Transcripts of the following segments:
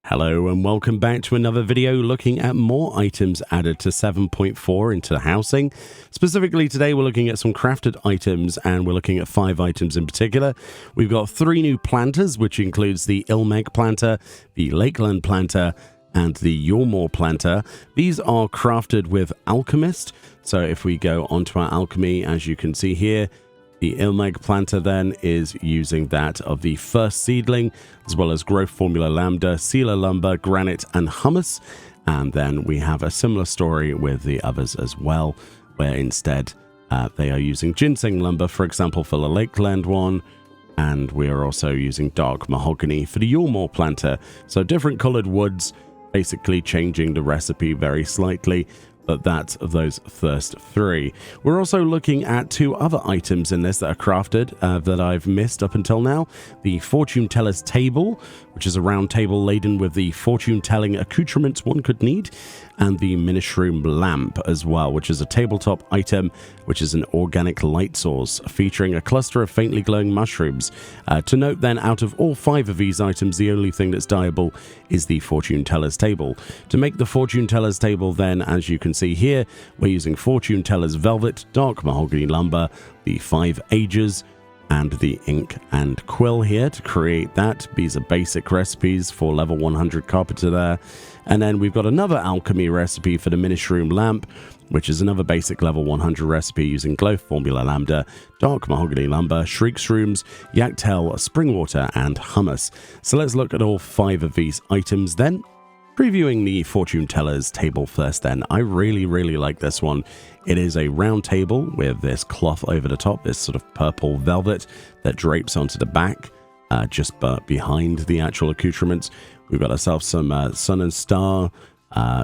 Hello and welcome back to another video looking at more items added to 7.4 into housing. Specifically today we're looking at some crafted items and we're looking at 5 items in particular. We've got 3 new planters, which includes the Ilmeg planter, the Lakeland planter and the Yormore planter. These are crafted with Alchemist. So if we go onto our Alchemy, as you can see here, the Ilmeg planter then is using that of the first seedling, as well as growth formula lambda, sealer lumber, granite, and humus. And then we have a similar story with the others as well, where instead they are using ginseng lumber, for example, for the Lakeland one. And we are also using dark mahogany for the Yormore planter. So different colored woods, basically changing the recipe very slightly. But that's those first 3. We're also looking at 2 other items in this that are crafted that I've missed up until now. The Fortune Teller's Table, which is a round table laden with the fortune-telling accoutrements one could need, and the Minishroom Lamp as well, which is a tabletop item, which is an organic light source featuring a cluster of faintly glowing mushrooms. To note then, out of all 5 of these items, the only thing that's dyeable is the Fortune Teller's Table. To make the Fortune Teller's Table then, as you can see here, we're using Fortune Teller's Velvet, Dark Mahogany Lumber, the 5 Ages, and the ink and quill here to create that. These are basic recipes for level 100 carpenter there. And then we've got another alchemy recipe for the Minishroom Lamp, which is another basic level 100 recipe using growth formula lambda, dark mahogany lumber, shriek shrooms, yaktail, springwater, and hummus. So let's look at all 5 of these items then. Previewing the Fortune Teller's Table first then, I really like this one. It is a round table with this cloth over the top, this sort of purple velvet that drapes onto the back, just behind the actual accoutrements. We've got ourselves some sun and star,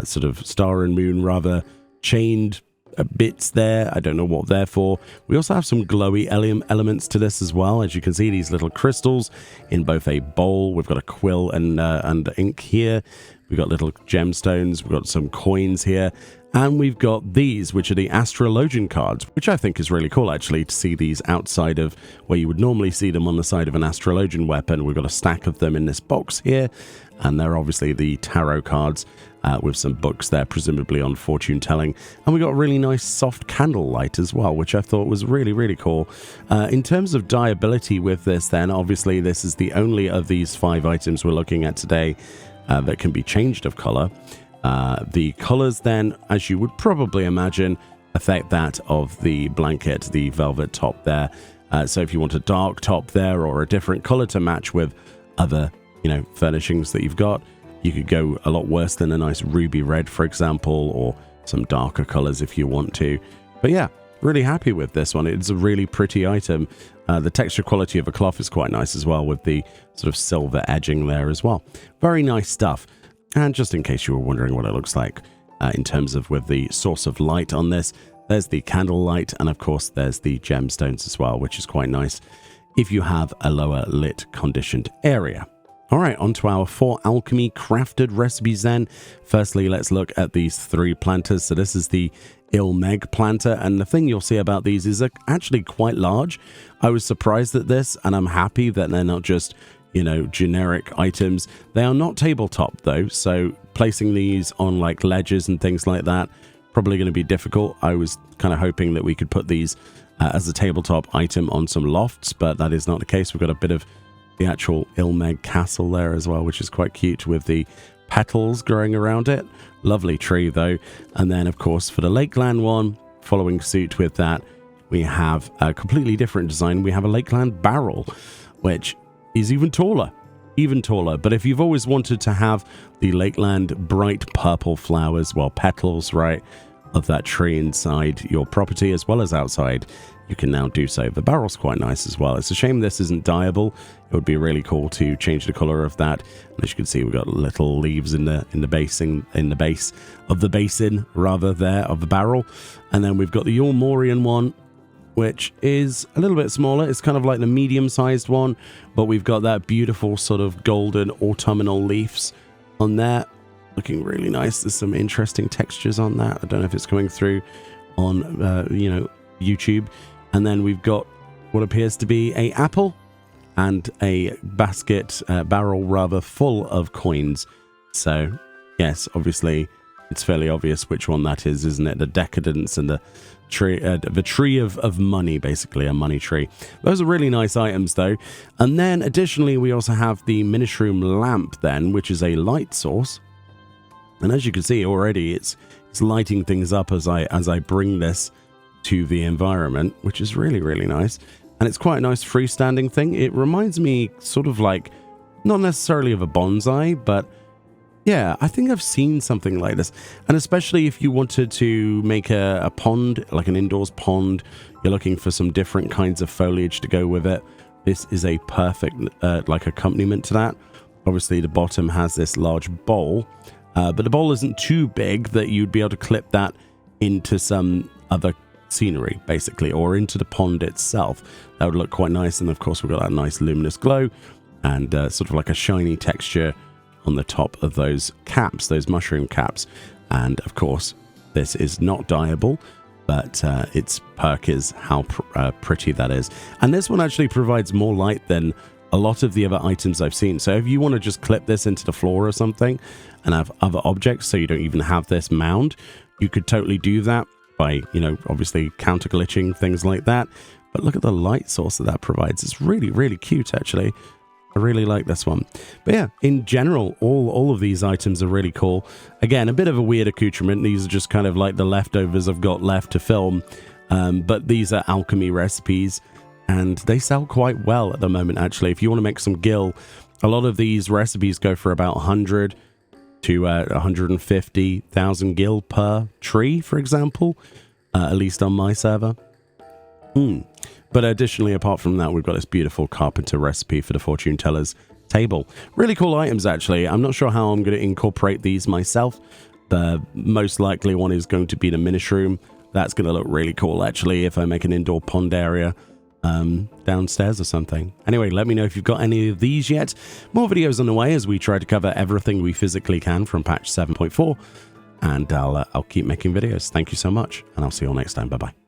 sort of star and moon rather, chained bits there. I don't know what they're for. We also have some glowy elements to this as well. As you can see, these little crystals in both a bowl. We've got a quill and ink here. We've got little gemstones. We've got some coins here. And we've got these, which are the Astrologian cards, which I think is really cool, actually, to see these outside of where you would normally see them on the side of an Astrologian weapon. We've got a stack of them in this box here. And they're obviously the tarot cards with some books there, presumably on fortune telling. And we got a really nice soft candle light as well, which I thought was really cool. In terms of dyeability with this, then, obviously, this is the only of these 5 items we're looking at today that can be changed of color. The colors then, as you would probably imagine, affect that of the blanket, the velvet top there. So if you want a dark top there or a different color to match with other, furnishings that you've got, you could go a lot worse than a nice ruby red, for example, or some darker colors if you want to. But yeah, really happy with this one. It's a really pretty item. The texture quality of the cloth is quite nice as well, with the sort of silver edging there as well. Very nice stuff. And just in case you were wondering what it looks like in terms of with the source of light on this, there's the candle light, and of course there's the gemstones as well, which is quite nice if you have a lower lit conditioned area. All right, on to our 4 alchemy crafted recipes then. Firstly, let's look at these 3 planters. So this is the Ilmeg planter, and the thing you'll see about these is they're actually quite large. I was surprised at this, and I'm happy that they're not just, generic items. They are not tabletop though, so placing these on like ledges and things like that, probably going to be difficult. I was kind of hoping that we could put these as a tabletop item on some lofts, but that is not the case. We've got a bit of the actual Ilmeg castle there as well, which is quite cute with the petals growing around it. Lovely tree though. And then of course for the Lakeland one, following suit with that, we have a completely different design. We have a Lakeland barrel, which is even taller. But if you've always wanted to have the Lakeland bright purple flowers, well, petals, right, of that tree inside your property as well as outside, you can now do so. The barrel's quite nice as well. It's a shame this isn't dyeable. It would be really cool to change the color of that. And as you can see, we've got little leaves in the base of the basin rather there of the barrel. And then we've got the Yormorian one, which is a little bit smaller. It's kind of like the medium-sized one, but we've got that beautiful sort of golden autumnal leaves on there. Looking really nice. There's some interesting textures on that. I don't know if it's coming through on, YouTube. And then we've got what appears to be an apple and a basket, barrel rather, full of coins So, yes, obviously, it's fairly obvious which one that is, isn't it? The Decadence and the tree of money, basically, a money tree. Those are really nice items, though. And then, additionally, we also have the Minishroom lamp, then, which is a light source. And as you can see already, it's lighting things up as I bring this to the environment, which is really, really nice. And it's quite a nice freestanding thing. It reminds me sort of like, not necessarily of a bonsai, but yeah, I think I've seen something like this. And especially if you wanted to make a pond, like an indoors pond, you're looking for some different kinds of foliage to go with it. This is a perfect like accompaniment to that. Obviously, the bottom has this large bowl, but the bowl isn't too big that you'd be able to clip that into some other scenery, basically, or into the pond itself. That would look quite nice. And of course, we've got that nice luminous glow and sort of like a shiny texture on the top of those caps, those mushroom caps. And of course, this is not dyeable, but its perk is how pretty that is. And this one actually provides more light than a lot of the other items I've seen. So if you want to just clip this into the floor or something and have other objects, so you don't even have this mound, you could totally do that by, you know, obviously counter glitching, things like that. But look at the light source that provides. It's really, really cute, actually. I really like this one. But yeah, in general, all of these items are really cool. Again, a bit of a weird accoutrement. These are just kind of like the leftovers I've got left to film. But these are alchemy recipes, and they sell quite well at the moment, actually. If you want to make some gil, a lot of these recipes go for about 100 to 150,000 gil per tree, for example, at least on my server. But additionally, apart from that, we've got this beautiful carpenter recipe for the fortune teller's table. Really cool items, actually. I'm not sure how I'm going to incorporate these myself. The most likely one is going to be the Minishroom. That's going to look really cool, actually, if I make an indoor pond area downstairs or something. Anyway, let me know if you've got any of these yet. More videos on the way as we try to cover everything we physically can from patch 7.4. And I'll keep making videos. Thank you so much, and I'll see you all next time. Bye-bye.